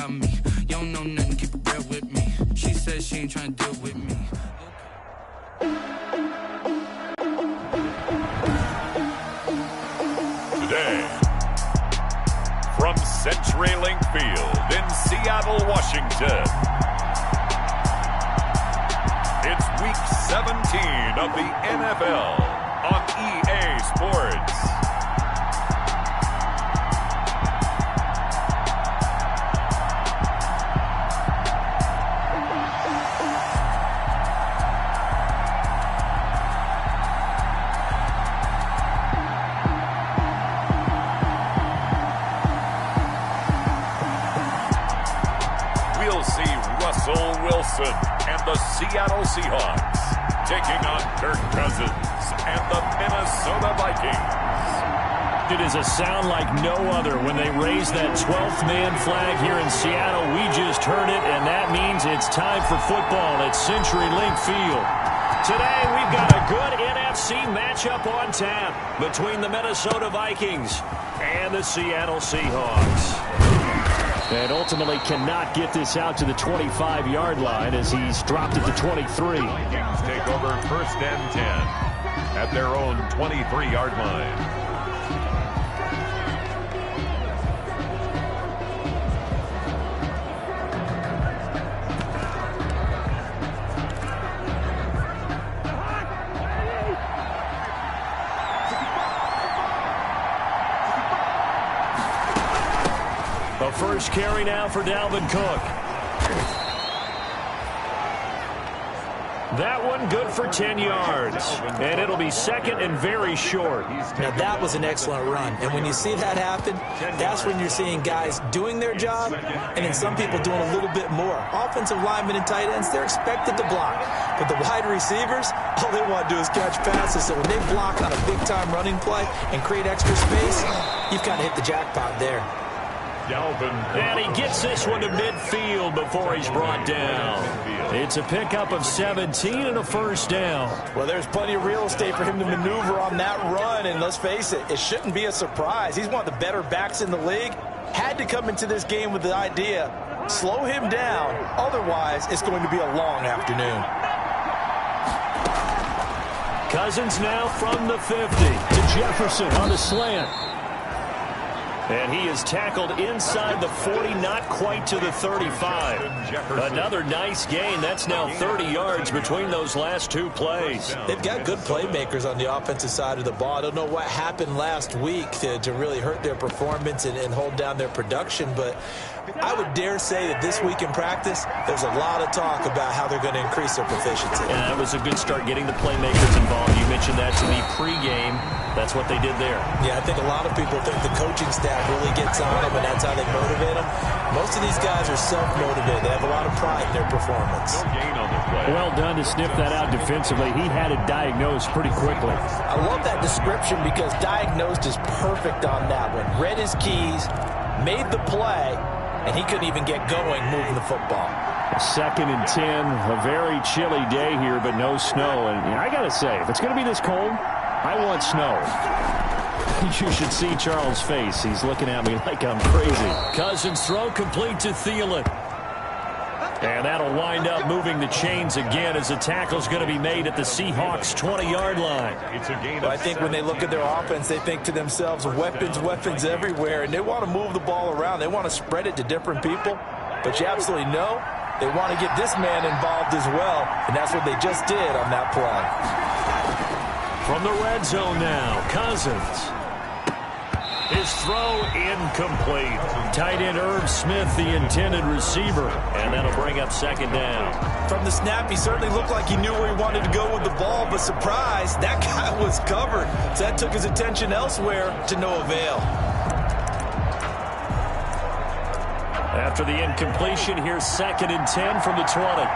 about me. You don't know nothing, keep it real with me. She said she ain't trying to deal with me. Today, from CenturyLink Field in Seattle, Washington, it's Week 17 of the NFL on EA Sports. We'll see Russell Wilson and the Seattle Seahawks taking on Kirk Cousins and the Minnesota Vikings. It is a sound like no other when they raise that 12th man flag here in Seattle. We just heard it, and that means it's time for football at CenturyLink Field. Today, we've got a good NFC matchup on tap between the Minnesota Vikings and the Seattle Seahawks. And ultimately cannot get this out to the 25-yard line as he's dropped at the 23. Vikings take over 1st and 10 at their own 23-yard line. The first carry now for Dalvin Cook. That one good for 10 yards. And it'll be second and very short. Now that was an excellent run. And when you see that happen, that's when you're seeing guys doing their job and then some people doing a little bit more. Offensive linemen and tight ends, they're expected to block. But the wide receivers, all they want to do is catch passes. So when they block on a big-time running play and create extra space, you've kind of hit the jackpot there. And he gets this one to midfield before he's brought down. It's a pickup of 17 and a first down. Well, there's plenty of real estate for him to maneuver on that run, and let's face it, it shouldn't be a surprise. He's one of the better backs in the league. Had to come into this game with the idea, slow him down, otherwise it's going to be a long afternoon. Cousins now from the 50 to Jefferson on the slant. And he is tackled inside the 40, not quite to the 35. Another nice gain. That's now 30 yards between those last two plays. They've got good playmakers on the offensive side of the ball. I don't know what happened last week to really hurt their performance and hold down their production, but I would dare say that this week in practice, there's a lot of talk about how they're going to increase their proficiency. And that was a good start getting the playmakers involved. You mentioned that to me pregame. That's what they did there. Yeah, I think a lot of people think the coaching staff really gets on them, and that's how they motivate them. Most of these guys are self-motivated. They have a lot of pride in their performance. Well done to sniff that out defensively. He had it diagnosed pretty quickly. I love that description because diagnosed is perfect on that one. Read his keys, made the play, and he couldn't even get going moving the football. 2nd and 10, a very chilly day here, but no snow. And I got to say, if it's going to be this cold, I want snow. You should see Charles' face. He's looking at me like I'm crazy. Cousins throw complete to Thielen. And that'll wind up moving the chains again as the tackle's going to be made at the Seahawks' 20-yard line. Well, I think when they look at their offense, they think to themselves, weapons everywhere, and they want to move the ball around. They want to spread it to different people. But you absolutely know they want to get this man involved as well, and that's what they just did on that play. From the red zone now, Cousins. His throw incomplete. Tight end Irv Smith, the intended receiver. And that'll bring up 2nd down. From the snap, he certainly looked like he knew where he wanted to go with the ball, but surprise, that guy was covered. So that took his attention elsewhere to no avail. After the incompletion, here's 2nd and 10 from the 20.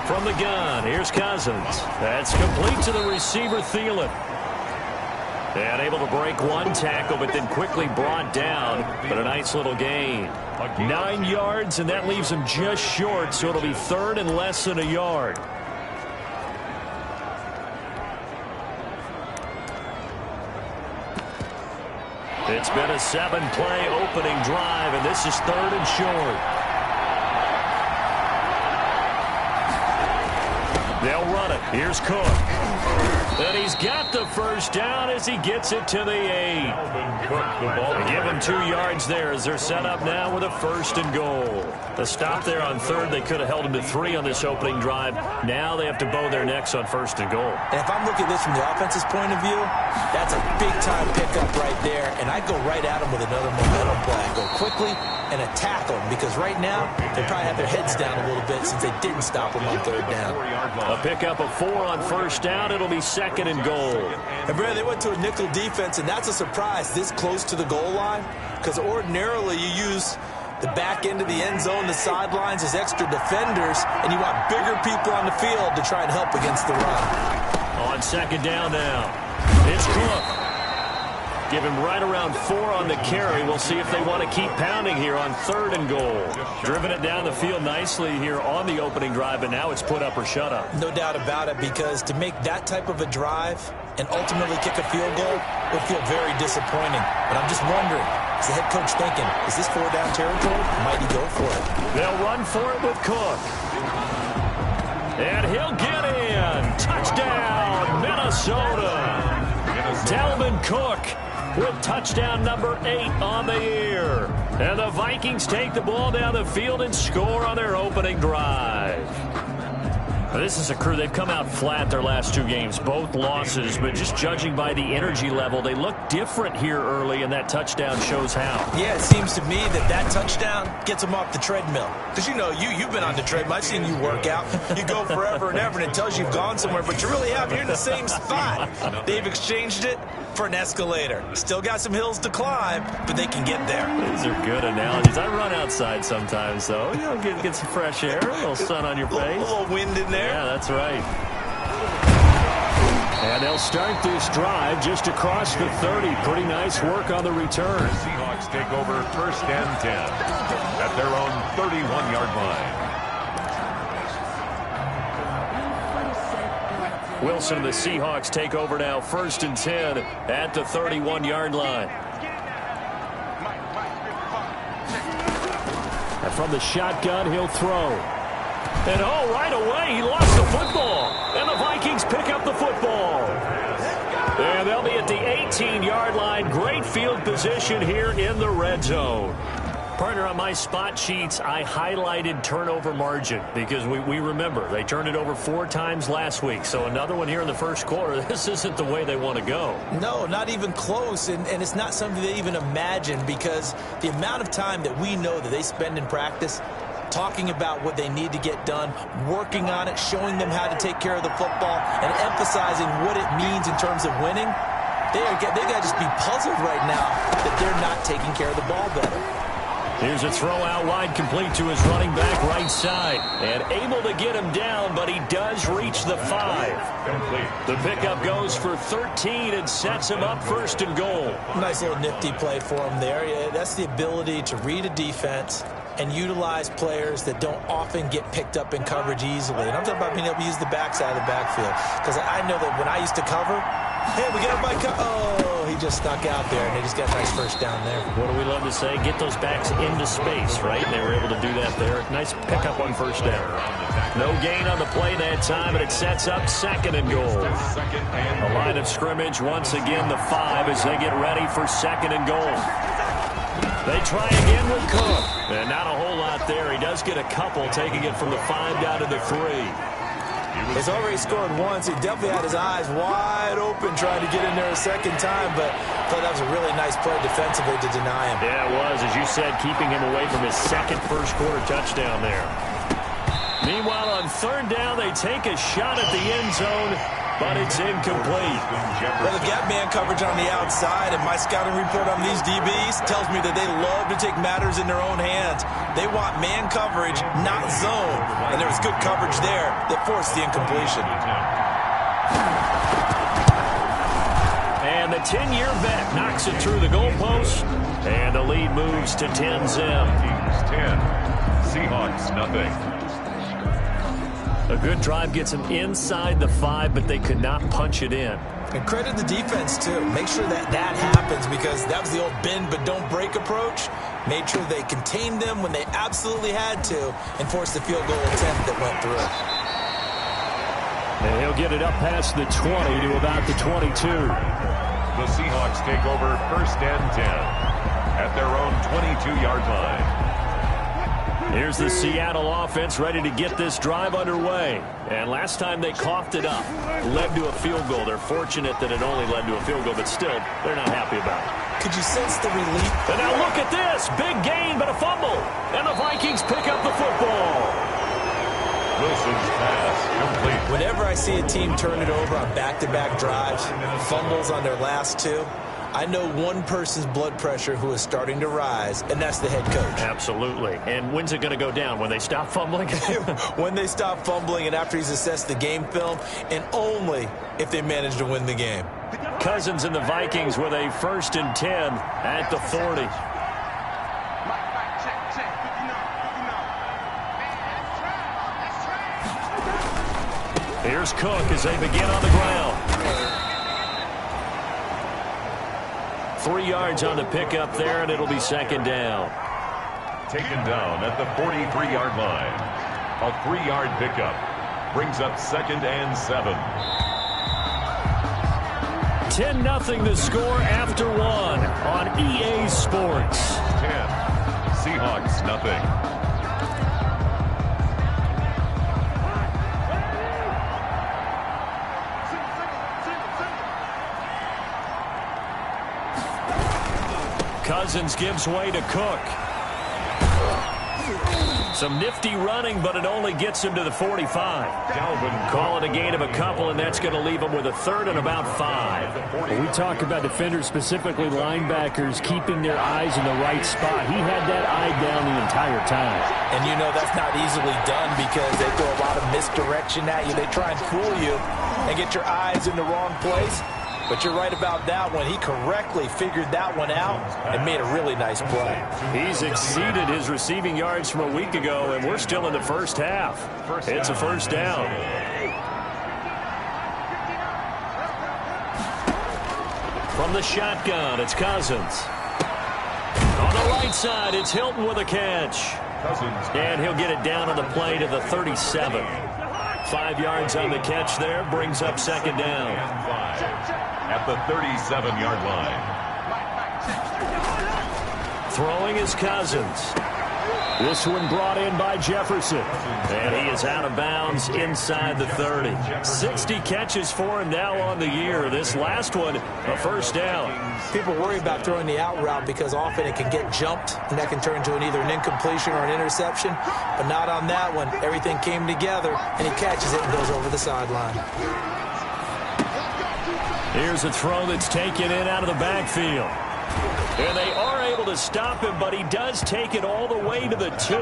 From the gun, here's Cousins. That's complete to the receiver, Thielen. And able to break one tackle, but then quickly brought down. But a nice little gain. 9 yards, and that leaves him just short, so it'll be 3rd and less than a yard. It's been a 7-play opening drive, and this is 3rd and short. They'll run it. Here's Cook. And he's got the first down as he gets it to the 8. They give him 2 yards there as they're set up now with a 1st and goal. The stop there on 3rd, they could have held him to 3 on this opening drive. Now they have to bow their necks on 1st and goal. And if I'm looking at this from the offense's point of view, that's a big-time pickup right there. And I'd go right at him with another momentum play. I'd go quickly and attack them, because right now they probably have their heads down a little bit since they didn't stop them on 3rd down. A pickup of 4 on 1st down. It'll be 2nd and goal. And Brad, they went to a nickel defense, and that's a surprise this close to the goal line, because ordinarily you use the back end of the end zone, the sidelines as extra defenders, and you want bigger people on the field to try and help against the run. On 2nd down now, it's Cook. Give him right around 4 on the carry. We'll see if they want to keep pounding here on 3rd and goal. Driven it down the field nicely here on the opening drive, but now it's put up or shut up. No doubt about it, because to make that type of a drive and ultimately kick a field goal would feel very disappointing. But I'm just wondering, is the head coach thinking, is this 4-down territory? Might he go for it? They'll run for it with Cook. And he'll get in. Touchdown, Minnesota. Dalvin Cook with touchdown number 8 on the year. And the Vikings take the ball down the field and score on their opening drive. Now, this is a crew, they've come out flat their last 2 games, both losses, but just judging by the energy level, they look different here early, and that touchdown shows how. Yeah, it seems to me that touchdown gets them off the treadmill. Because, you know, you've been on the treadmill. I've seen you work out. You go forever and ever, and it tells you you've gone somewhere, but you really have. You're in the same spot. They've exchanged it for an escalator. Still got some hills to climb, but they can get there. These are good analogies. I run outside sometimes, though. You know, get some fresh air, a little sun on your face. A little wind in there. Yeah, that's right. And they'll start this drive just across the 30. Pretty nice work on the return. The Seahawks take over 1st and 10 at their own 31-yard line. Wilson, the Seahawks take over now 1st and 10 at the 31-yard line. And from the shotgun, he'll throw. And right away, he lost the football. And the Vikings pick up the football. And they'll be at the 18-yard line. Great field position here in the red zone. Partner, on my spot sheets, I highlighted turnover margin because we remember they turned it over 4 times last week. So another one here in the first quarter. This isn't the way they want to go. No, not even close. And it's not something they even imagine, because the amount of time that we know that they spend in practice talking about what they need to get done, working on it, showing them how to take care of the football, and emphasizing what it means in terms of winning, they got to just be puzzled right now that they're not taking care of the ball better. Here's a throw out wide, complete to his running back right side. And able to get him down, but he does reach the 5. The pickup goes for 13 and sets him up 1st and goal. Nice little nifty play for him there. Yeah, that's the ability to read a defense and utilize players that don't often get picked up in coverage easily. And I'm talking about being able to use the backside of the backfield. Because I know that when I used to cover, hey, we got everybody he just snuck out there, and they just got a nice 1st down there. What do we love to say? Get those backs into space, right? And they were able to do that there. Nice pickup on 1st down. No gain on the play that time, and it sets up 2nd and goal. A line of scrimmage, once again, the 5 as they get ready for 2nd and goal. They try again with Cook. And not a whole lot there. He does get a couple, taking it from the 5 down to the 3. He's already scored once. He definitely had his eyes wide open trying to get in there a 2nd time, but I thought that was a really nice play defensively to deny him. Yeah, it was, as you said, keeping him away from his 2nd first-quarter touchdown there. Meanwhile, on 3rd down, they take a shot at the end zone, but it's incomplete. Well, they've got man coverage on the outside, and my scouting report on these DBs tells me that they love to take matters in their own hands. They want man coverage, not zone. And there was good coverage there that forced the incompletion. And the 10-year vet knocks it through the goalpost, and the lead moves to 10-zip. 10, Seahawks nothing. A good drive gets them inside the 5, but they could not punch it in. And credit the defense, too. Make sure that that happens, because that was the old bend but don't break approach. Made sure they contained them when they absolutely had to and forced the field goal attempt that went through. And he'll get it up past the 20 to about the 22. The Seahawks take over 1st and 10 at their own 22-yard line. Here's the Seattle offense ready to get this drive underway. And last time they coughed it up, led to a field goal. They're fortunate that it only led to a field goal, but still, they're not happy about it. Could you sense the relief? And now look at this. Big gain, but a fumble. And the Vikings pick up the football. Wilson's pass complete. Whenever I see a team turn it over on back-to-back drives, fumbles on their last two, I know one person's blood pressure who is starting to rise, and that's the head coach. Absolutely. And when's it going to go down? When they stop fumbling? When they stop fumbling and after he's assessed the game film, and only if they manage to win the game. Cousins and the Vikings with a 1st and 10 at the 40. Here's Cook as they begin on the ground. 3 yards on the pickup there, and it'll be 2nd down. Taken down at the 43-yard line. A 3-yard pickup brings up 2nd and 7. 10-0 the score after 1 on EA Sports. 10. Seahawks nothing. Cousins gives way to Cook. Some nifty running, but it only gets him to the 45. Call it a gain of a couple, and that's going to leave him with a 3rd and about 5. When we talk about defenders, specifically linebackers, keeping their eyes in the right spot. He had that eye down the entire time. And you know that's not easily done because they throw a lot of misdirection at you. They try and fool you and get your eyes in the wrong place. But you're right about that one. He correctly figured that one out and made a really nice play. He's exceeded his receiving yards from a week ago, and we're still in the first half. It's a 1st down. From the shotgun, it's Cousins. On the right side, it's Hilton with a catch. And he'll get it down on the play to the 37. 5 yards on the catch there, brings up 2nd down. At the 37-yard line. Throwing is Cousins. This one brought in by Jefferson. And he is out of bounds inside the 30. 60 catches for him now on the year. This last one, a 1st down. People worry about throwing the out route because often it can get jumped, and that can turn into either an incompletion or an interception. But not on that one. Everything came together, and he catches it and goes over the sideline. Here's a throw that's taken in out of the backfield. And they are able to stop him, but he does take it all the way to the 2.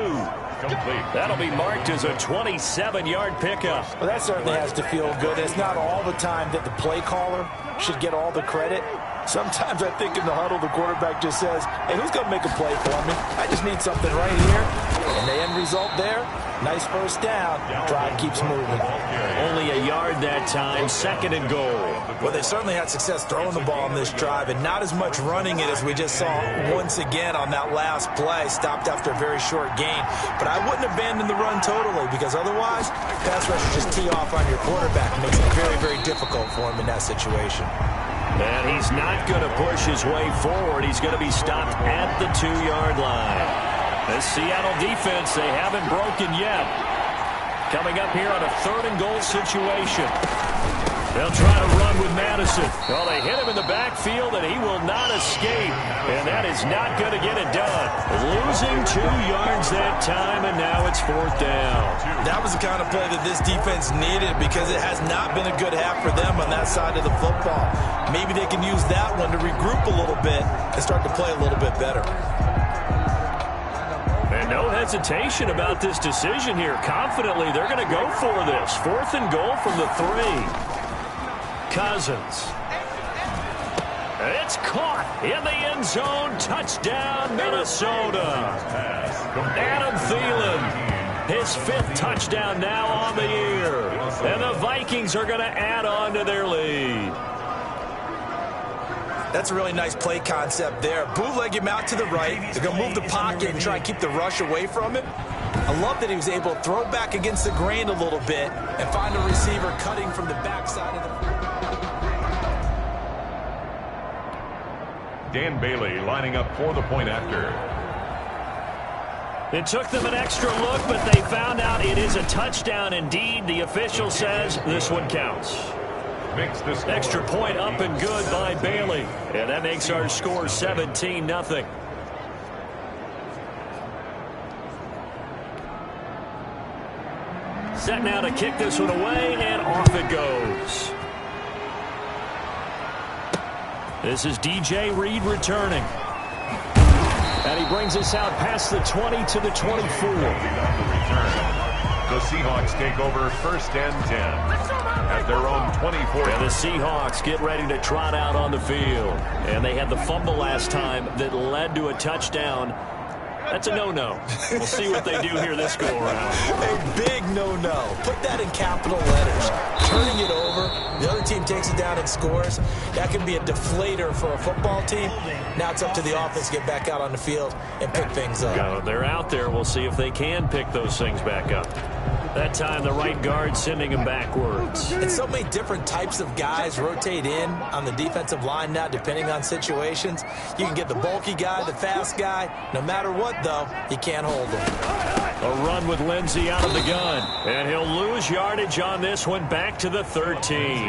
Complete. That'll be marked as a 27-yard pickup. Well, that certainly has to feel good. It's not all the time that the play caller should get all the credit. Sometimes I think in the huddle, the quarterback just says, hey, who's going to make a play for me? I just need something right here. And the end result there, nice 1st down. Drive keeps moving. Only a yard that time, 2nd and goal. Well, they certainly had success throwing the ball on this drive, and not as much running it as we just saw once again on that last play. Stopped after a very short gain. But I wouldn't abandon the run totally, because otherwise, pass rushers just tee off on your quarterback. It makes it very, very difficult for him in that situation. And he's not going to push his way forward. He's going to be stopped at the 2-yard line. The Seattle defense, they haven't broken yet. Coming up here on a 3rd and goal situation. They'll try to run with Madison. Well, they hit him in the backfield, and he will not escape. And that is not going to get it done. Losing 2 yards that time, and now it's 4th down. That was the kind of play that this defense needed because it has not been a good half for them on that side of the football. Maybe they can use that one to regroup a little bit and start to play a little bit better. And no hesitation about this decision here. Confidently, they're going to go for this. 4th and goal from the 3. Cousins. It's caught in the end zone. Touchdown, Minnesota. Adam Thielen, his 5th touchdown now on the year. And the Vikings are going to add on to their lead. That's a really nice play concept there. Bootleg him out to the right. They're going to move the pocket and try and keep the rush away from him. I love that he was able to throw back against the grain a little bit and find a receiver cutting from the backside of the... Dan Bailey lining up for the point after. It took them an extra look, but they found out it is a touchdown indeed. The official says this one counts. Extra point up and good by Bailey. And that makes our score 17-0. Set now to kick this one away, and off it goes. This is DJ Reed returning. And he brings us out past the 20 to the 24. The Seahawks take over 1st and 10 at their own 24. And the Seahawks get ready to trot out on the field. And they had the fumble last time that led to a touchdown. That's a no-no. We'll see what they do here this go-around. A big no-no. Put that in capital letters. Turning it over. The other team takes it down and scores. That can be a deflator for a football team. Now it's up to the offense to get back out on the field and pick things up. They're out there. We'll see if they can pick those things back up. That time, the right guard sending him backwards. And so many different types of guys rotate in on the defensive line now, depending on situations. You can get the bulky guy, the fast guy. No matter what, though, you can't hold them. A run with Lindsey out of the gun. And he'll lose yardage on this one, back to the 13.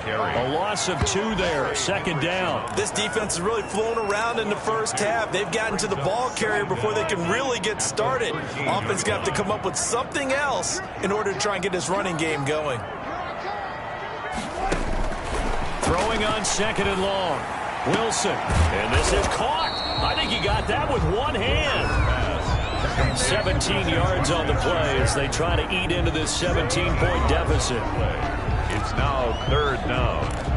A loss of 2 there, 2nd down. This defense has really flown around in the first half. They've gotten to the ball carrier before they can really get started. Offense got to come up with something else in order to try and get this running game going. Throwing on 2nd and long. Wilson. And this is caught. I think he got that with one hand. 17 yards on the play as they try to eat into this 17-point deficit. It's now 3rd down.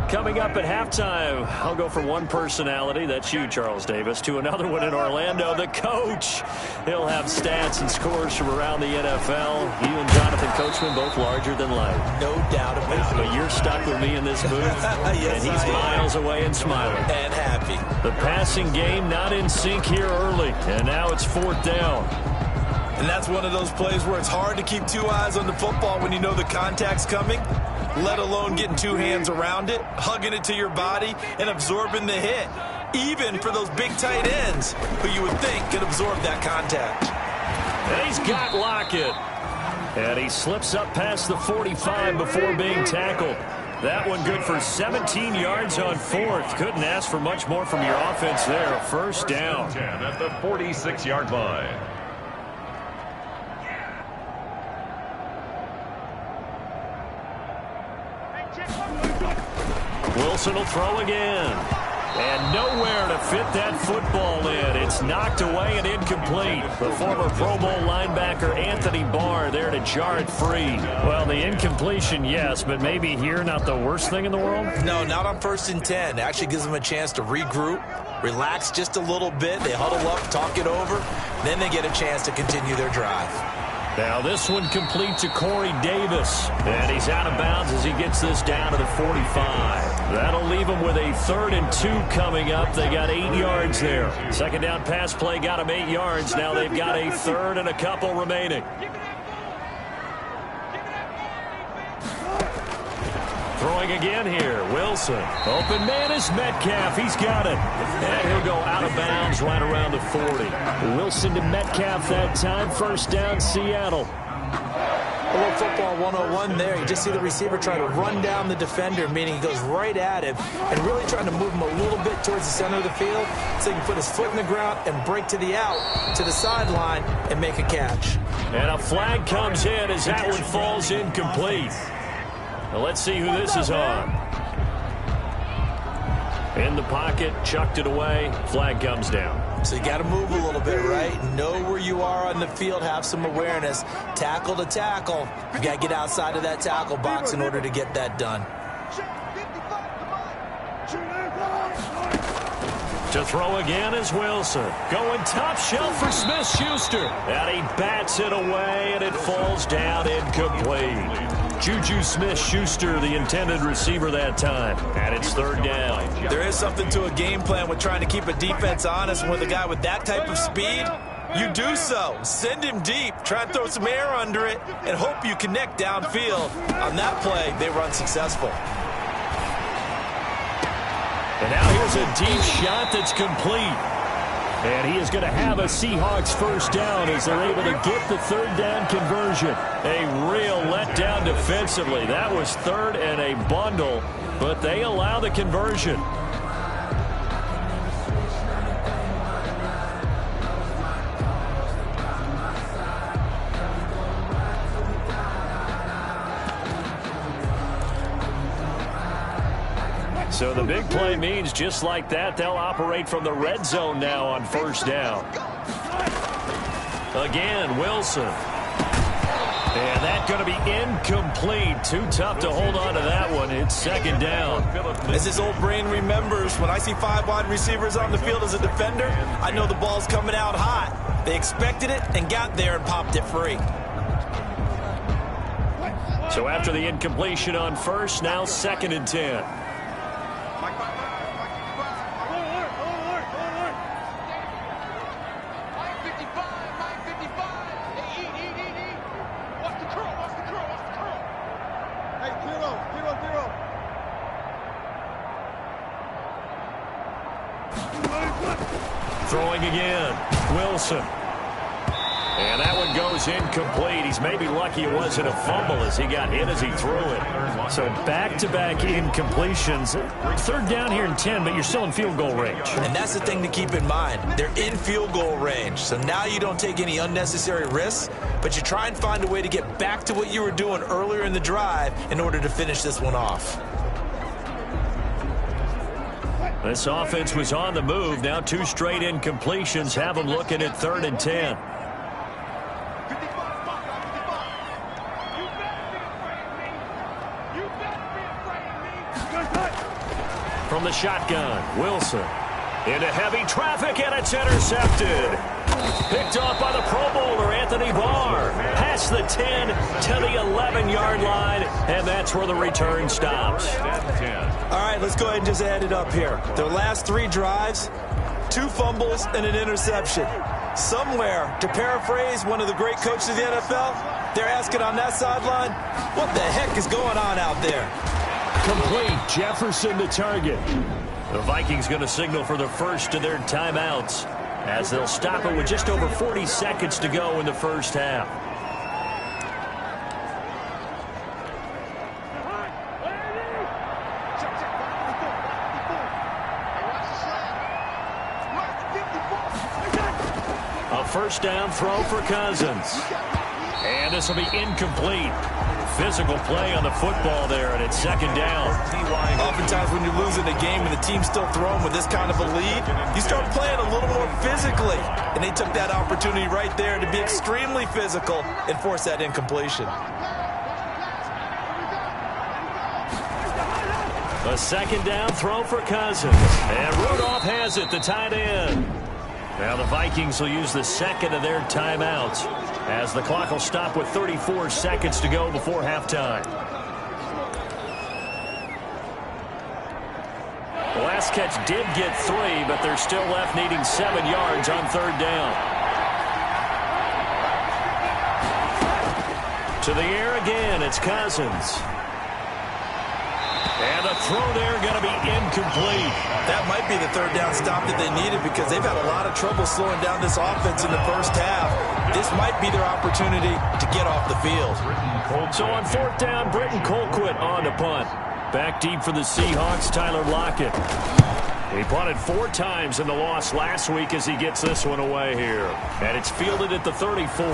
Coming up at halftime, I'll go from one personality, that's you, Charles Davis, to another one in Orlando, the coach. He'll have stats and scores from around the NFL. You and Jonathan Coachman, both larger than life. No doubt about it. But you're stuck with me in this booth, yes, and he's miles away and smiling. And happy. The passing game not in sync here early, and now it's 4th down. And that's one of those plays where it's hard to keep 2 eyes on the football when you know the contact's coming, let alone getting 2 hands around it, hugging it to your body, and absorbing the hit. Even for those big tight ends who you would think could absorb that contact. And he's got Lockett. And he slips up past the 45 before being tackled. That one good for 17 yards on 4th. Couldn't ask for much more from your offense there. 1st down. 10 at the 46-yard line. Wilson will throw again. And nowhere to fit that football in. It's knocked away and incomplete. The former Pro Bowl linebacker Anthony Barr there to jar it free. Well, the incompletion, yes, but maybe here not the worst thing in the world? No, not on 1st and 10. It actually gives them a chance to regroup, relax just a little bit. They huddle up, talk it over. Then they get a chance to continue their drive. Now this one complete to Corey Davis. And he's out of bounds as he gets this down to the 45. That'll leave him with a 3rd and 2 coming up. They got 8 yards there. 2nd down pass play got him 8 yards. Now they've got a 3rd and a couple remaining. Throwing again here, Wilson. Open man is Metcalf. He's got it. And he'll go out of bounds right around the 40. Wilson to Metcalf that time. 1st down, Seattle. A little football 101 there. You just see the receiver try to run down the defender, meaning he goes right at him and really trying to move him a little bit towards the center of the field so he can put his foot in the ground and break to the out, to the sideline, and make a catch. And a flag comes in as that one falls incomplete. Now let's see who this is on. In the pocket, chucked it away, flag comes down. So you got to move a little bit, right? Know where you are on the field, have some awareness. Tackle to tackle. You got to get outside of that tackle box in order to get that done. To throw again is Wilson. Going top shelf for Smith-Schuster. And he bats it away, and it falls down incomplete. Juju Smith-Schuster, the intended receiver that time. And it's third down. There is something to a game plan with trying to keep a defense honest. With a guy with that type of speed, you do so. Send him deep, try and throw some air under it, and hope you connect downfield. On that play, they were unsuccessful. And now here's a deep shot that's complete. And he is going to have a Seahawks first down as they're able to get the third down conversion. A real letdown defensively. That was third and a bundle, but they allow the conversion. So the big play means just like that, they'll operate from the red zone now on first down. Again, Wilson. And that's going to be incomplete. Too tough to hold on to that one. It's second down. As his old brain remembers, when I see 5 wide receivers on the field as a defender, I know the ball's coming out hot. They expected it and got there and popped it free. So after the incompletion on first, now second and 10. Throwing again, Wilson. And that one goes incomplete. He's maybe lucky it wasn't a fumble as he got hit as he threw it. So back-to-back incompletions. Third down here in 10, but you're still in field goal range. And that's the thing to keep in mind. They're in field goal range. So now you don't take any unnecessary risks, but you try and find a way to get back to what you were doing earlier in the drive in order to finish this one off. This offense was on the move. Now 2 straight incompletions have them looking at third and 10. From the shotgun, Wilson. Into heavy traffic, and it's intercepted. Picked off by the Pro Bowler, Anthony Barr. Past the 10 to the 11-yard line, and that's where the return stops. All right, let's go ahead and just add it up here. Their last 3 drives, 2 fumbles and an interception. Somewhere, to paraphrase one of the great coaches of the NFL, they're asking on that sideline, what the heck is going on out there? Complete. Jefferson the target. The Vikings going to signal for the first of their timeouts as they'll stop it with just over 40 seconds to go in the first half. A first down throw for Cousins. And this will be incomplete. Physical play on the football there, and it's second down. Oftentimes when you're losing a game and the team's still throwing with this kind of a lead, you start playing a little more physically. And they took that opportunity right there to be extremely physical and force that incompletion. A second down throw for Cousins. And Rudolph has it, the tight end. Now the Vikings will use the second of their timeouts as the clock will stop with 34 seconds to go before halftime. The last catch did get 3, but they're still left needing 7 yards on third down. To the air again, it's Cousins. And a throw there going to be incomplete. That might be the third down stop that they needed because they've had a lot of trouble slowing down this offense in the first half. This might be their opportunity to get off the field. So on fourth down, Britton Colquitt on to punt. Back deep for the Seahawks, Tyler Lockett. He punted 4 times in the loss last week as he gets this one away here. And it's fielded at the 34.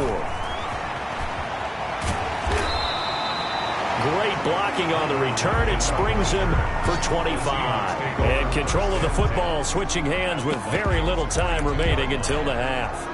Great blocking on the return. It springs him for 25. And control of the football switching hands with very little time remaining until the half.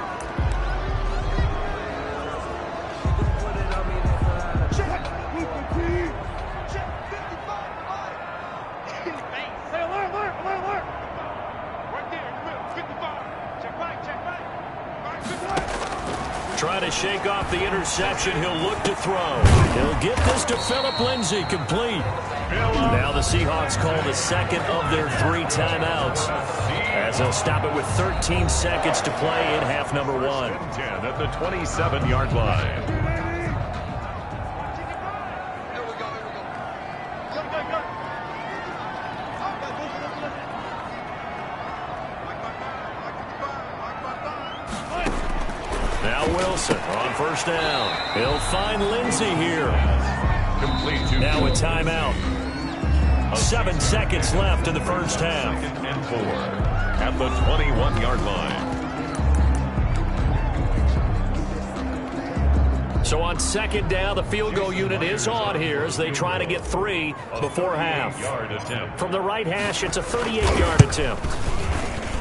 try to shake off the interception. He'll look to throw. He'll get this to Phillip Lindsay, complete. Now the Seahawks call the second of their 3 timeouts, as they'll stop it with 13 seconds to play in half number 1. 10 at the 27-yard line. Now Wilson on first down. He'll find Lindsay here. Now a timeout. 7 seconds left in the first half. 2nd and 4 at the 21-yard line. So on second down, the field goal unit is on here as they try to get 3 before half. From the right hash, it's a 38-yard attempt.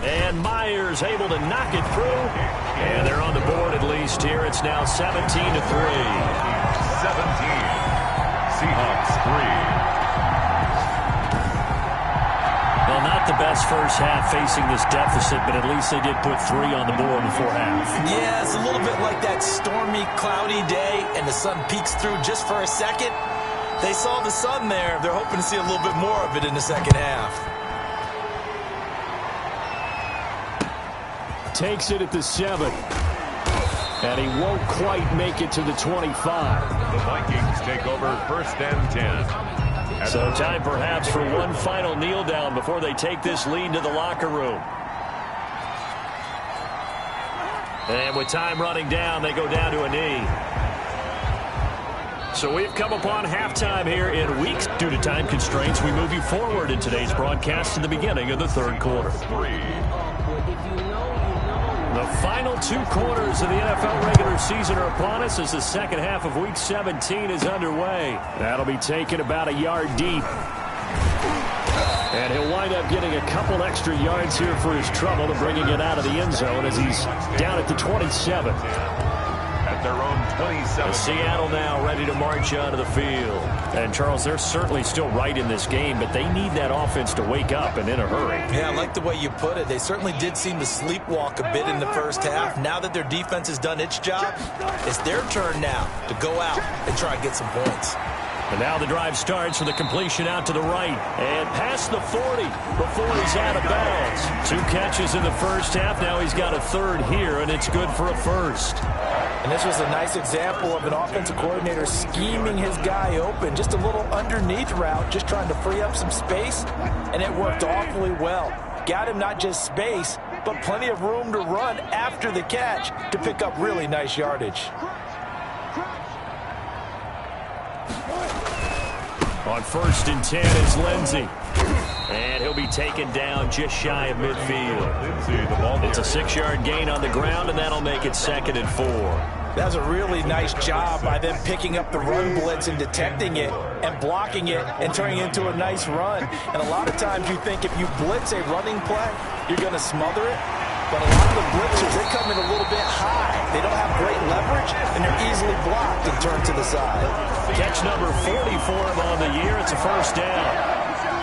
And Myers able to knock it through. And they're on the board at least here. It's now 17-3. 17. Seahawks 3. Well, not the best first half facing this deficit, but at least they did put 3 on the board before half. Yeah, it's a little bit like that stormy, cloudy day, and the sun peeks through just for a second. They saw the sun there. They're hoping to see a little bit more of it in the second half. Takes it at the 7. And he won't quite make it to the 25. The Vikings take over 1st and 10. So time perhaps for one final kneel down before they take this lead to the locker room. And with time running down, they go down to a knee. So we've come upon halftime here in weeks. Due to time constraints, we move you forward in today's broadcast to the beginning of the 3rd quarter. The final 2 quarters of the NFL regular season are upon us as the second half of Week 17 is underway. That'll be taken about a yard deep. And he'll wind up getting a couple extra yards here for his trouble to bringing it out of the end zone as he's down at the 27. At their own 27. Seattle now ready to march onto the field. And, Charles, they're certainly still right in this game, but they need that offense to wake up and in a hurry. Yeah, I like the way you put it. They certainly did seem to sleepwalk a bit in the first half. Now that their defense has done its job, it's their turn now to go out and try and get some points. And now the drive starts with a completion out to the right. And past the 40 before he's out of bounds. 2 catches in the first half. Now he's got a 3rd here, and it's good for a 1st. And this was a nice example of an offensive coordinator scheming his guy open. Just a little underneath route, just trying to free up some space. And it worked awfully well. Got him not just space, but plenty of room to run after the catch to pick up really nice yardage. On 1st and 10 is Lindsay. And he'll be taken down just shy of midfield. It's a 6-yard gain on the ground, and that'll make it 2nd and 4. That was a really nice job by them picking up the run blitz and detecting it and blocking it and turning it into a nice run. And a lot of times you think if you blitz a running play, you're going to smother it. But a lot of the blitzers, they come in a little bit high. They don't have great leverage, and they're easily blocked and turned to the side. Catch number 40 for him on the year. It's a 1st down.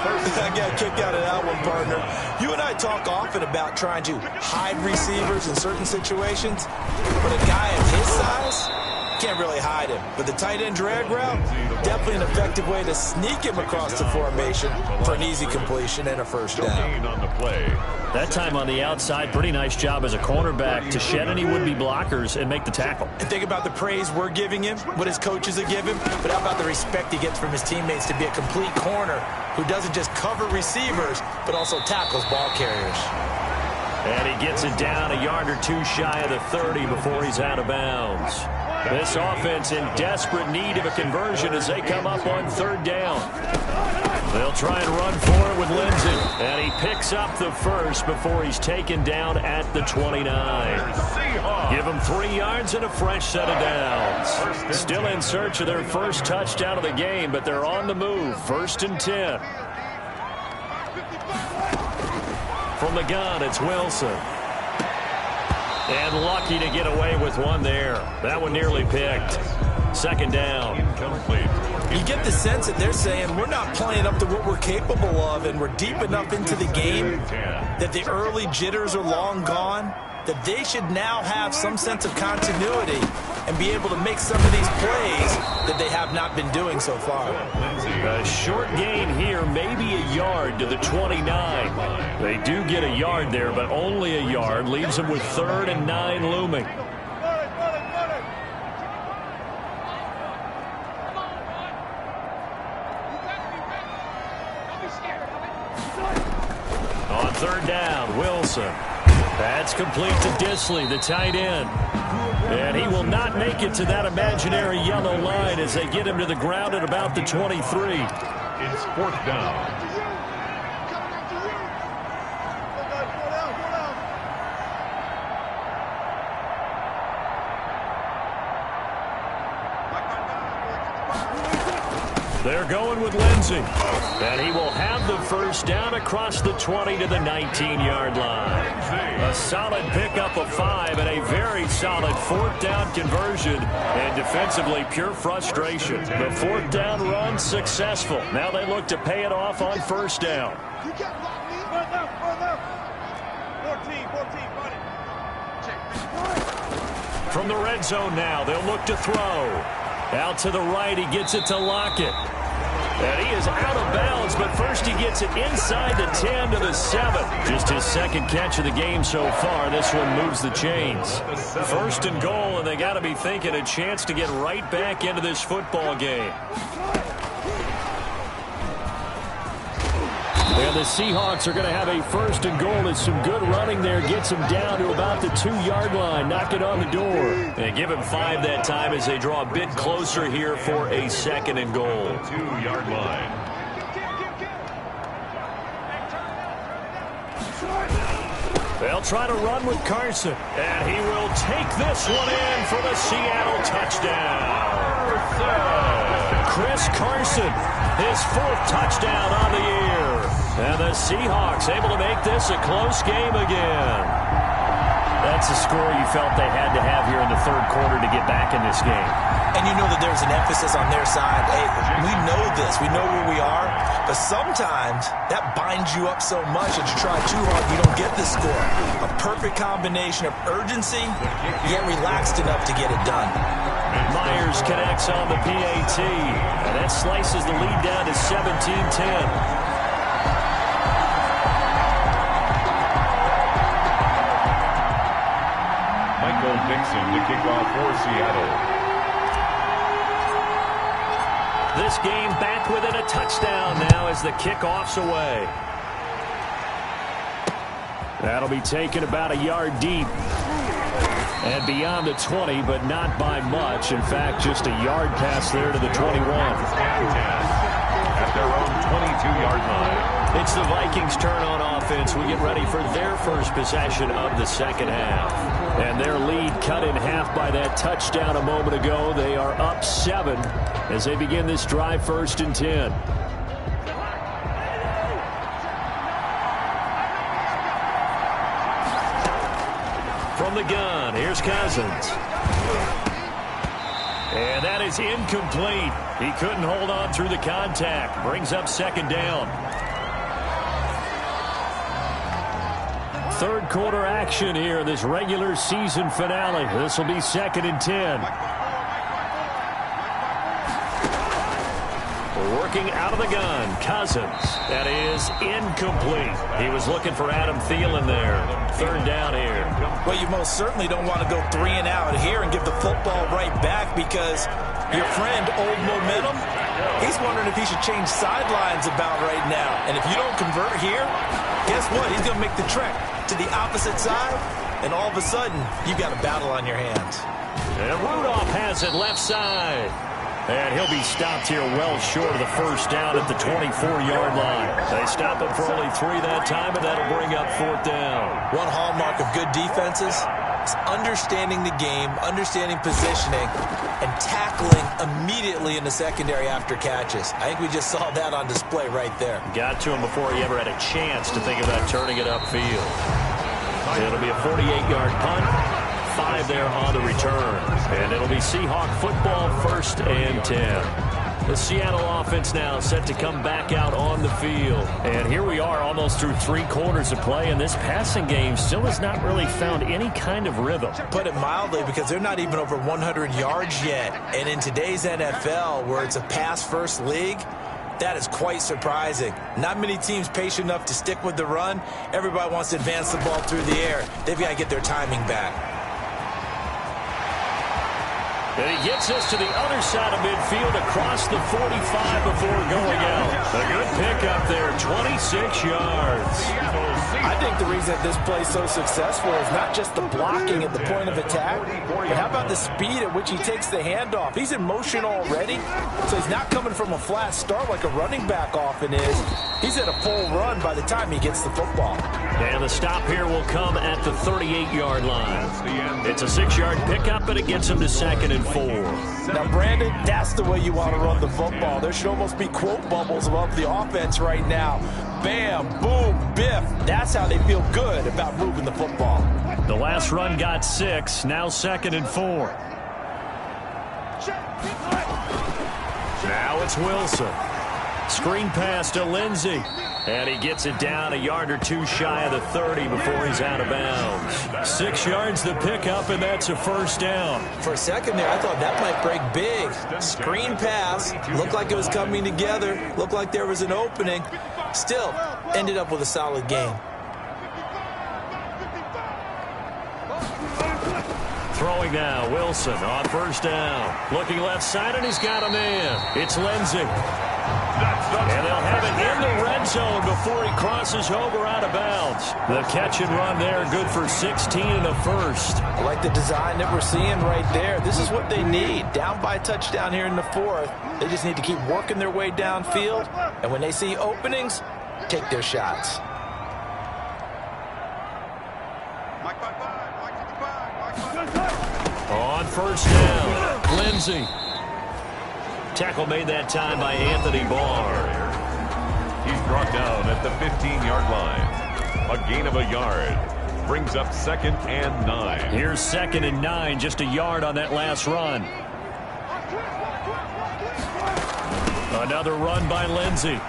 I got kicked out of that one, partner. You and I talk often about trying to hide receivers in certain situations, but a guy of his size can't really hide him. But the tight end drag route, definitely an effective way to sneak him across the formation for an easy completion and a 1st down. On the play. That time on the outside, pretty nice job as a cornerback to shed any would-be blockers and make the tackle. And think about the praise we're giving him, what his coaches are giving, but how about the respect he gets from his teammates to be a complete corner who doesn't just cover receivers, but also tackles ball carriers. And he gets it down a yard or 2 shy of the 30 before he's out of bounds. This offense in desperate need of a conversion as they come up on 3rd down. They'll try and run for it with Lindsay. And he picks up the 1st before he's taken down at the 29. Give him 3 yards and a fresh set of downs. Still in search of their 1st touchdown of the game, but they're on the move. 1st and 10. From the gun, it's Wilson. And lucky to get away with one there. That one nearly picked. 2nd down. Incomplete. You get the sense that they're saying we're not playing up to what we're capable of, and we're deep enough into the game that the early jitters are long gone. that they should now have some sense of continuity and be able to make some of these plays that they have not been doing so far. A short gain here, maybe a yard to the 29. They do get a yard there, but only a yard. Leaves them with 3rd and 9 looming. On 3rd down, Wilson. That's complete to Disley, the tight end. And he will not make it to that imaginary yellow line as they get him to the ground at about the 23. It's 4th down. They're going with Lindsey. And he will have the first down across the 20 to the 19-yard line. A solid pickup of 5 and a very solid 4th down conversion. And defensively, pure frustration. The 4th down run successful. Now they look to pay it off on 1st down. From the red zone now, they'll look to throw. Out to the right, he gets it to Lockett. And he is out of bounds, but first he gets it inside the 10 to the 7. Just his 2nd catch of the game so far. This one moves the chains. 1st and goal, and they got to be thinking a chance to get right back into this football game. And the Seahawks are going to have a 1st and goal. It's some good running there. Gets him down to about the 2-yard line. Knock it on the door. And give him 5 that time as they draw a bit closer here for a 2nd and goal. 2-yard line. They'll try to run with Carson. And he will take this one in for the Seattle touchdown. Chris Carson, his 4th touchdown on the year. And the Seahawks able to make this a close game again. That's a score you felt they had to have here in the 3rd quarter to get back in this game. And you know that there's an emphasis on their side. Hey, we know this. We know where we are. But sometimes that binds you up so much that you try too hard, you don't get the score. A perfect combination of urgency, yet relaxed enough to get it done. Myers connects on the PAT. And that slices the lead down to 17-10. Dixon to kick off for Seattle. This game back within a touchdown now as the kickoff's away. That'll be taken about a yard deep. And beyond the 20, but not by much. In fact, just a yard pass there to the 21. At their own 22-yard line. It's the Vikings' turn on offense. We get ready for their first possession of the 2nd half. And their lead cut in half by that touchdown a moment ago. They are up 7 as they begin this drive 1st and 10. From the gun, here's Cousins. And that is incomplete. He couldn't hold on through the contact. Brings up 2nd down. 3rd quarter action here, this regular season finale. This will be 2nd and 10. Working out of the gun, Cousins. That is incomplete. He was looking for Adam Thielen there. 3rd down here. Well, you most certainly don't want to go 3 and out here and give the football right back because your friend, Old Momentum, he's wondering if he should change sidelines about right now. And if you don't convert here, guess what? He's going to make the trek to the opposite side, and all of a sudden, you've got a battle on your hands. And Rudolph has it left side. And he'll be stopped here well short of the 1st down at the 24-yard line. They stop him for only 3 that time, and that'll bring up 4th down. One hallmark of good defenses is understanding the game, understanding positioning, and tackling immediately in the secondary after catches. I think we just saw that on display right there. Got to him before he ever had a chance to think about turning it upfield. It'll be a 48-yard punt. 5 there on the return. And it'll be Seahawk football 1st and 10. The Seattle offense now set to come back out on the field. And here we are almost through 3 quarters of play, and this passing game still has not really found any kind of rhythm. Put it mildly, because they're not even over 100 yards yet. And in today's NFL, where it's a pass-first league, that is quite surprising. Not many teams patient enough to stick with the run. Everybody wants to advance the ball through the air. They've got to get their timing back. And he gets us to the other side of midfield across the 45 before going out. A good pickup there, 26 yards. I think the reason that this play is so successful is not just the blocking at the point of attack, but how about the speed at which he takes the handoff? He's in motion already, so he's not coming from a flat start like a running back often is. He's at a full run by the time he gets the football. And the stop here will come at the 38-yard line. It's a 6-yard pickup, and it gets him to 2nd and 4. Now, Brandon, that's the way you want to run the football. There should almost be quote bubbles above the offense right now. Bam, boom, biff. That's how they feel good about moving the football. The last run got 6, now 2nd and 4. Now it's Wilson. Screen pass to Lindsey. And he gets it down a yard or 2 shy of the 30 before he's out of bounds. 6 yards the pickup, and that's a 1st down. For a second there, I thought that might break big. Screen pass. Looked like it was coming together. Looked like there was an opening. Still, ended up with a solid game. Throwing now, Wilson on 1st down. Looking left side, and he's got a man. It's Lindsey. And they'll have it in the red zone before he crosses over out of bounds. The catch and run there, good for 16 in the 1st. I like the design that we're seeing right there. This is what they need. Down by a touchdown here in the 4th. They just need to keep working their way downfield. And when they see openings, take their shots. On 1st down, Lindsey. Tackle made that time by Anthony Barr. He's brought down at the 15-yard line. A gain of a yard. Brings up 2nd and 9. Here's 2nd and 9, just a yard on that last run. Another run by Lindsey.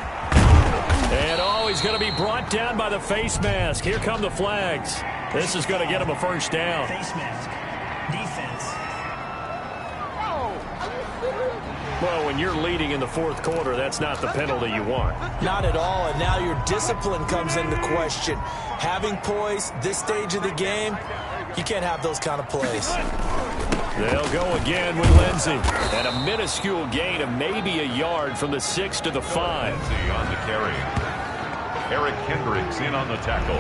And he's going to be brought down by the face mask. Here come the flags. This is going to get him a 1st down. Face mask. Defense. Well, when you're leading in the 4th quarter, that's not the penalty you want. Not at all, and now your discipline comes into question. Having poise this stage of the game, you can't have those kind of plays. They'll go again with Lindsey. And a minuscule gain of maybe a yard from the 6 to the 5. Lindsey on the carry. Eric Kendricks in on the tackle.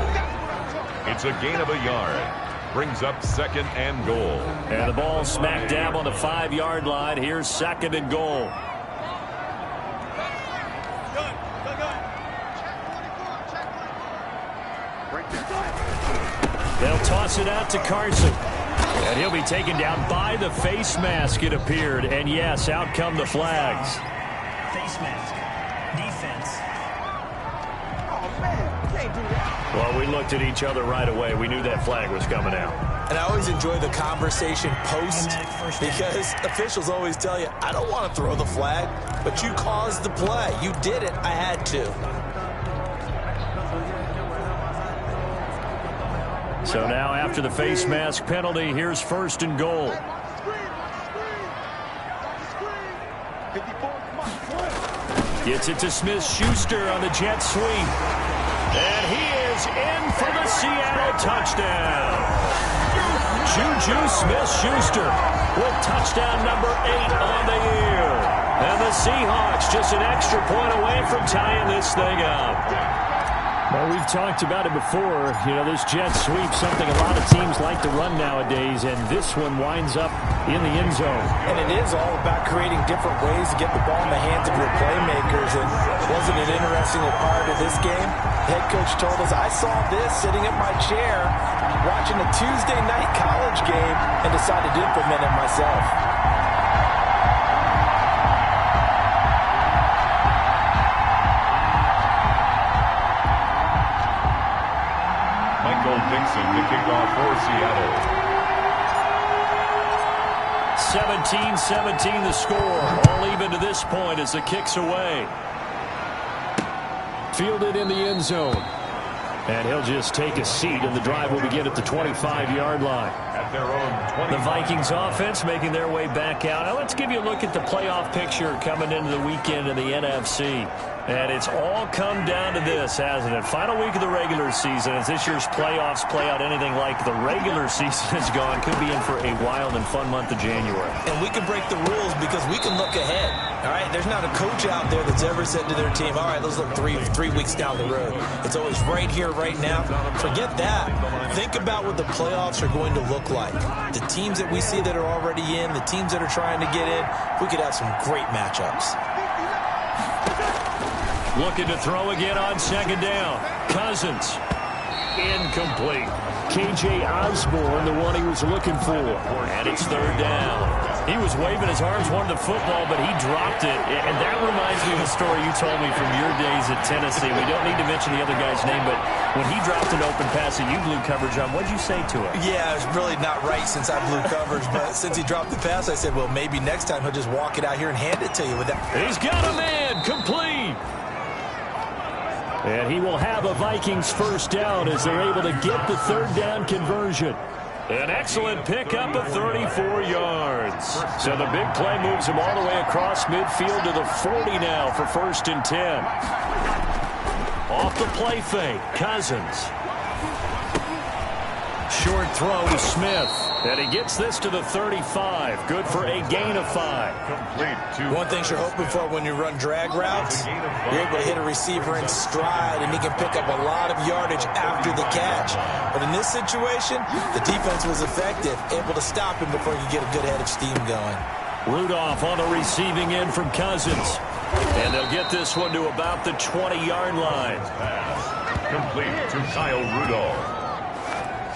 It's a gain of a yard. Brings up 2nd and goal. And the ball smack dab on the 5-yard line. Here's 2nd and goal. They'll toss it out to Carson. And he'll be taken down by the face mask, it appeared. And yes, out come the flags. Face mask. Defense. Well, we looked at each other right away. We knew that flag was coming out. And I always enjoy the conversation post because officials always tell you, I don't want to throw the flag, but you caused the play. You did it. I had to. So now after the face mask penalty, here's 1st and goal. Gets it to Smith-Schuster on the jet sweep. And he is in for the Seattle touchdown. Juju Smith-Schuster with touchdown number 8 on the year. And the Seahawks just an extra point away from tying this thing up. Well, we've talked about it before. You know, this jet sweep, something a lot of teams like to run nowadays, and this one winds up in the end zone. And it is all about creating different ways to get the ball in the hands of your playmakers. And wasn't it interesting a part of this game? The head coach told us, I saw this sitting in my chair watching a Tuesday night college game and decided to implement it myself. Dixon to kick off for Seattle. 17-17 the score. All even to this point as the kick's away. Fielded in the end zone. And he'll just take a seat, and the drive will begin at the 25-yard line. At their own 20. The Vikings offense making their way back out. Now let's give you a look at the playoff picture coming into the weekend in the NFC. And it's all come down to this, hasn't it? Final week of the regular season. As this year's playoffs play out anything like the regular season has gone, could be in for a wild and fun month of January. And we can break the rules because we can look ahead. All right, there's not a coach out there that's ever said to their team, all right, let's look three weeks down the road. It's always right here, right now. Forget that. Think about what the playoffs are going to look like. The teams that we see that are already in, the teams that are trying to get in, we could have some great matchups. Looking to throw again on second down. Cousins. Incomplete. K.J. Osborne, the one he was looking for. And it's third down. He was waving his arms, wanted the football, but he dropped it. And that reminds me of a story you told me from your days at Tennessee. We don't need to mention the other guy's name, but when he dropped an open pass that you blew coverage on, what did you say to him? Yeah, it's really not right since I blew coverage, but since he dropped the pass, I said, well, maybe next time he'll just walk it out here and hand it to you with that. He's got a man. Complete. And he will have a Vikings first down as they're able to get the third down conversion. An excellent pickup of 34 yards. So the big play moves him all the way across midfield to the 40 now for 1st and 10. Off the play fake, Cousins. Short throw to Smith. And he gets this to the 35. Good for a gain of 5. One thing you're hoping for when you run drag routes, you're able to hit a receiver in stride, and he can pick up a lot of yardage after the catch. But in this situation, the defense was effective, able to stop him before he could get a good head of steam going. Rudolph on the receiving end from Cousins. And they'll get this one to about the 20-yard line. Complete to Kyle Rudolph.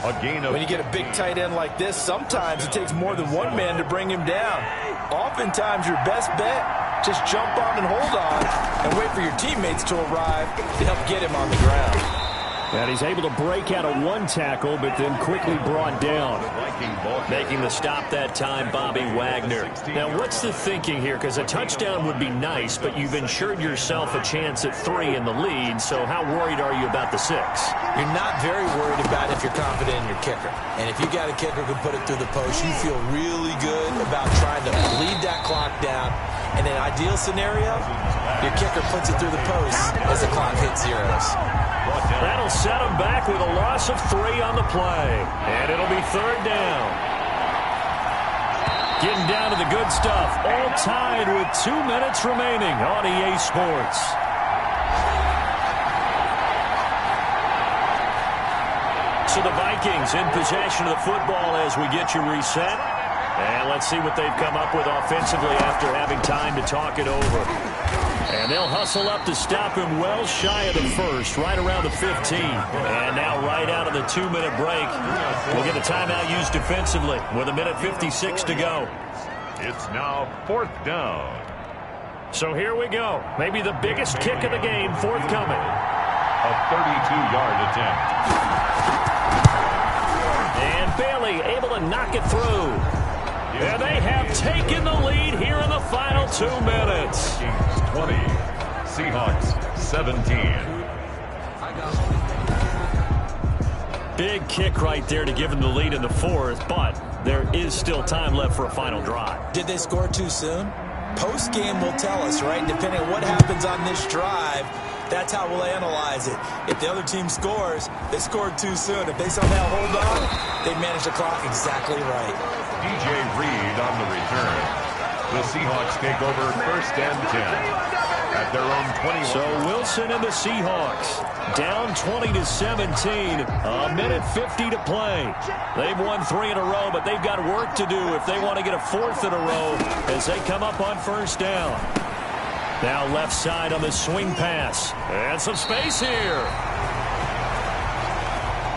When you get a big tight end like this, sometimes it takes more than one man to bring him down. Oftentimes, your best bet, just jump on and hold on and wait for your teammates to arrive to help get him on the ground. And he's able to break out of one tackle, but then quickly brought down. Making the stop that time, Bobby Wagner. Now, what's the thinking here? Because a touchdown would be nice, but you've ensured yourself a chance at 3 in the lead, so how worried are you about the 6? You're not very worried about it if you're confident in your kicker. And if you got a kicker who can put it through the post, you feel really good about trying to bleed that clock down. In an ideal scenario, your kicker puts it through the post as the clock hits zeros. That'll set him back with a loss of 3 on the play. And it'll be third down. Getting down to the good stuff. All tied with 2 minutes remaining on EA Sports. So the Vikings in possession of the football as we get you reset. And let's see what they've come up with offensively after having time to talk it over. And they'll hustle up to stop him well shy of the first, right around the 15. And now right out of the 2-minute break, we'll get a timeout used defensively with 1:56 to go. It's now 4th down. So here we go. Maybe the biggest kick of the game forthcoming. A 32-yard attempt. And Bailey able to knock it through. And they have taken the lead here in the final 2 minutes. 20, Seahawks 17. Big kick right there to give them the lead in the 4th, but there is still time left for a final drive. Did they score too soon? Post-game will tell us, right? Depending on what happens on this drive, that's how we'll analyze it. If the other team scores, they scored too soon. If they somehow hold on, they manage the clock exactly right. DJ Reed on the return. The Seahawks take over 1st and 10 at their own 21. So Wilson and the Seahawks down 20-17. 1:50 to play. They've won 3 in a row, but they've got work to do if they want to get a 4th in a row as they come up on 1st down. Now left side on the swing pass. And some space here.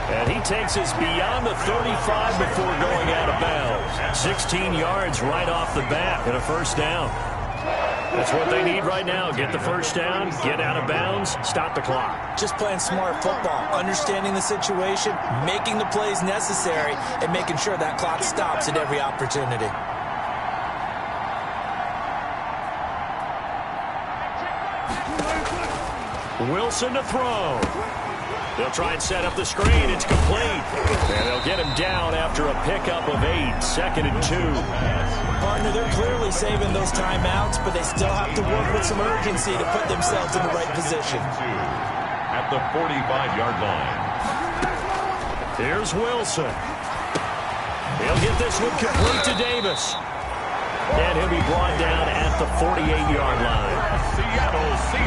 And he takes us beyond the 35 before going out of bounds. 16 yards right off the bat and a 1st down. That's what they need right now. Get the 1st down, get out of bounds, stop the clock. Just playing smart football, understanding the situation, making the plays necessary, and making sure that clock stops at every opportunity. Wilson to throw. They'll try and set up the screen. It's complete. And they'll get him down after a pickup of 8. 2nd and 2. Partner, they're clearly saving those timeouts, but they still have to work with some urgency to put themselves in the right position. At the 45-yard line. Here's Wilson. He'll get this one complete to Davis. And he'll be brought down at the 48-yard line.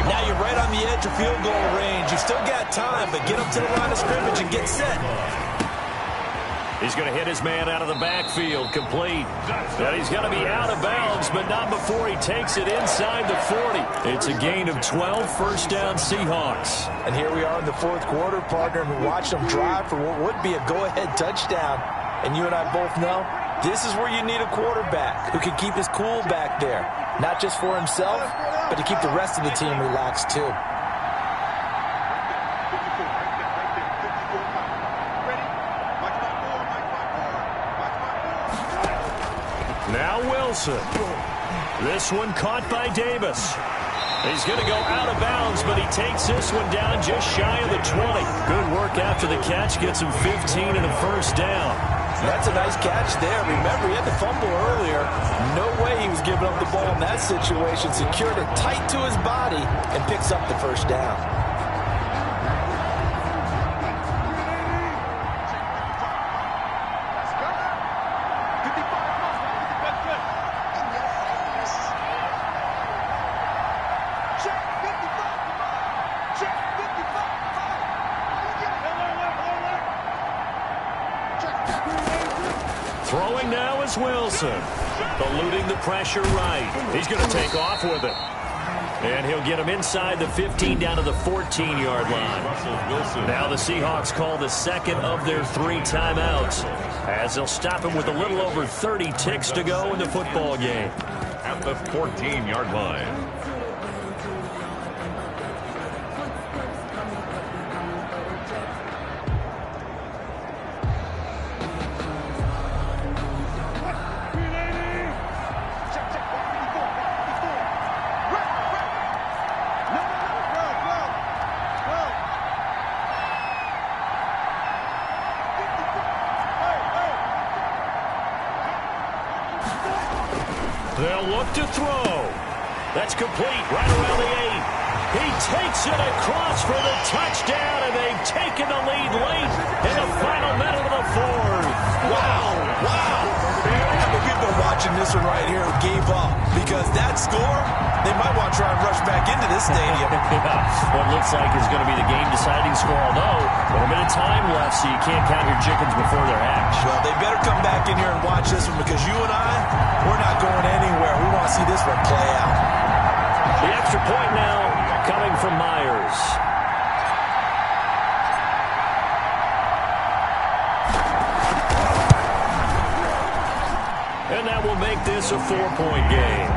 Now you're right on the edge of field goal range. You've still got time, but get up to the line of scrimmage and get set. He's going to hit his man out of the backfield, complete. And he's going to be out of bounds, but not before he takes it inside the 40. It's a gain of 12, first down Seahawks. And here we are in the 4th quarter, partner, and watch them drive for what would be a go-ahead touchdown. And you and I both know this is where you need a quarterback who can keep his cool back there. Not just for himself, but to keep the rest of the team relaxed too. Now Wilson. This one caught by Davis. He's going to go out of bounds, but he takes this one down just shy of the 20. Good work after the catch. Gets him 15 and a first down. That's a nice catch there. Remember, he had the fumble earlier. No way he was giving up the ball in that situation. Secured it tight to his body and picks up the first down. Throwing now is Wilson. Eluding the pressure right. He's going to take off with it. And he'll get him inside the 15 down to the 14-yard line. Now the Seahawks call the second of their 3 timeouts, as they'll stop him with a little over 30 ticks to go in the football game. At the 14-yard line. They'll look to throw. That's complete right around the 8. He takes it across for the touchdown, and they've taken the lead late in the final minute of the 4th. Wow, wow. I mean, people are watching this one right here who gave up, because that score, they might want to try and rush back into this stadium. What looks like is going to be the game-deciding score, although a bit of time left, so you can't count your chickens before they're hatched. Well, they better come back in here and watch this one, because you and I, we're not going anywhere. We want to see this one play out. The extra point now coming from Myers. And that will make this a 4-point game.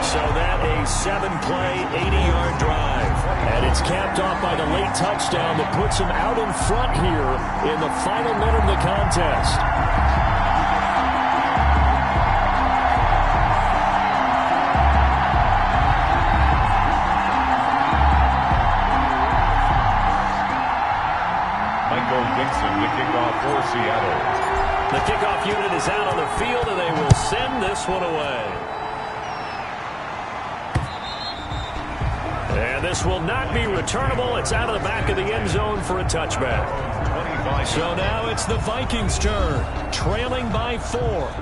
So that a 7-play, 80-yard drive. And it's capped off by the late touchdown that puts him out in front here in the final minute of the contest. The kickoff for Seattle. The kickoff unit is out on the field, and they will send this one away. And this will not be returnable. It's out of the back of the end zone for a touchback. So now it's the Vikings' turn, trailing by 4.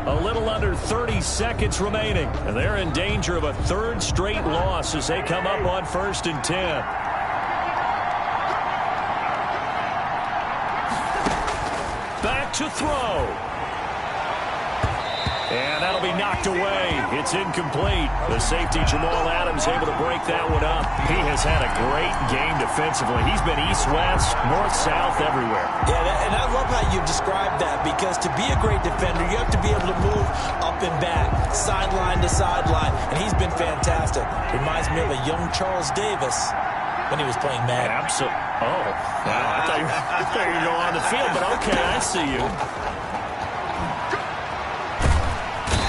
A little under 30 seconds remaining. And they're in danger of a 3rd straight loss as they come up on 1st and 10. To throw. And that'll be knocked away. It's incomplete. The safety, Jamal Adams, able to break that one up. He has had a great game defensively. He's been east-west, north-south, everywhere. Yeah, and I love how you described that, because to be a great defender, you have to be able to move up and back, sideline to sideline, and he's been fantastic. Reminds me of a young Charles Davis when he was playing Madden. Absolutely. Oh, wow. I thought you were going on the field, but okay, I see you.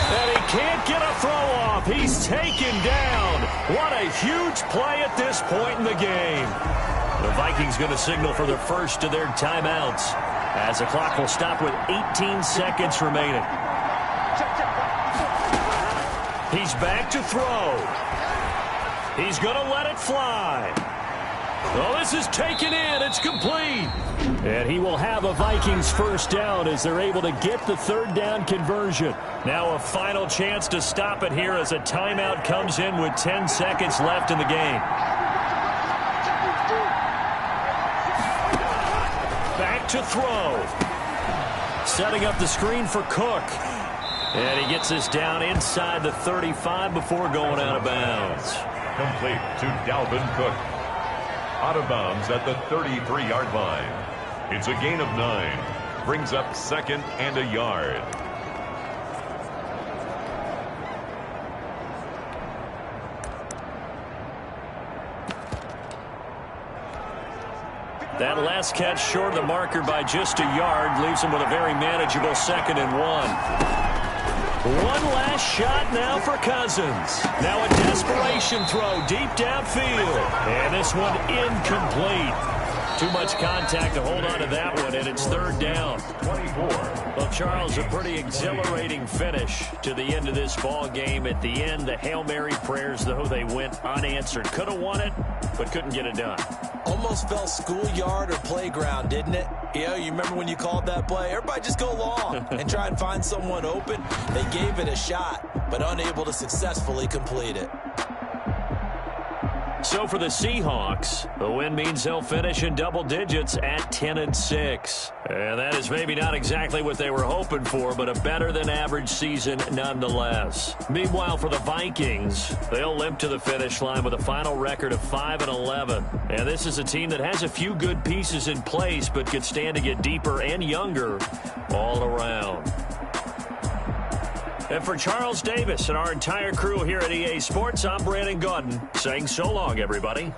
And he can't get a throw off. He's taken down What a huge play at this point in the game. The Vikings going to signal for the first of their timeouts as the clock will stop with 18 seconds remaining. He's back to throw. He's going to let it fly. Oh, this is taken in. It's complete. And he will have a Vikings first down as they're able to get the third down conversion. Now a final chance to stop it here as a timeout comes in with 10 seconds left in the game. Back to throw. Setting up the screen for Cook. And he gets this down inside the 35 before going out of bounds. Complete to Dalvin Cook. Out of bounds at the 33-yard line. It's a gain of 9. Brings up 2nd and a yard. That last catch short of the marker by just a yard leaves him with a very manageable 2nd and 1. One last shot now for Cousins. Now a desperation throw deep downfield. And this one incomplete. Too much contact to hold on to that one, and it's third down. 24. Well, Charles, a pretty exhilarating finish to the end of this ball game. At the end, the Hail Mary prayers, though, they went unanswered. Could have won it, but couldn't get it done. Almost felt schoolyard or playground, didn't it? You remember when you called that play? Everybody just go long and try and find someone open. They gave it a shot, but unable to successfully complete it. So for the Seahawks, the win means they'll finish in double digits at 10-6. And that is maybe not exactly what they were hoping for, but a better-than-average season nonetheless. Meanwhile, for the Vikings, they'll limp to the finish line with a final record of 5-11. And this is a team that has a few good pieces in place, but could stand to get deeper and younger all around. And for Charles Davis and our entire crew here at EA Sports, I'm Brandon Gaudin saying so long, everybody.